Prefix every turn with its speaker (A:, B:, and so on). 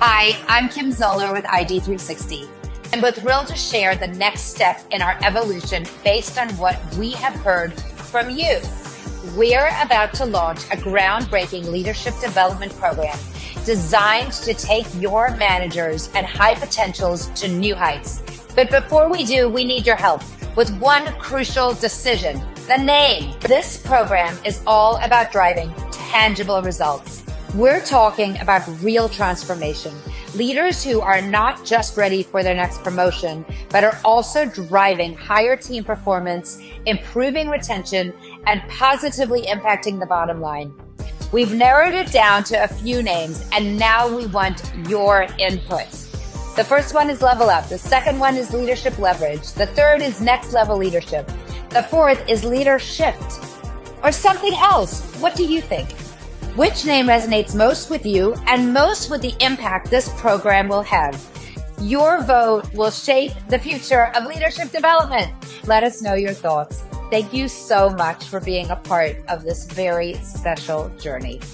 A: Hi, I'm Kim Zoller with ID360. I'm both thrilled to share the next step in our evolution based on what we have heard from you. We're about to launch a groundbreaking leadership development program designed to take your managers and high potentials to new heights. But before we do, we need your help with one crucial decision: the name. This program is all about driving tangible results. We're talking about real transformation. Leaders who are not just ready for their next promotion, but are also driving higher team performance, improving retention, and positively impacting the bottom line. We've narrowed it down to a few names, and now we want your input. The first one is level up. The second one is leadership leverage. The third is next level leadership. The fourth is leadership or something else. What do you think? Which name resonates most with you and most with the impact this program will have? Your vote will shape the future of leadership development. Let us know your thoughts. Thank you so much for being a part of this very special journey.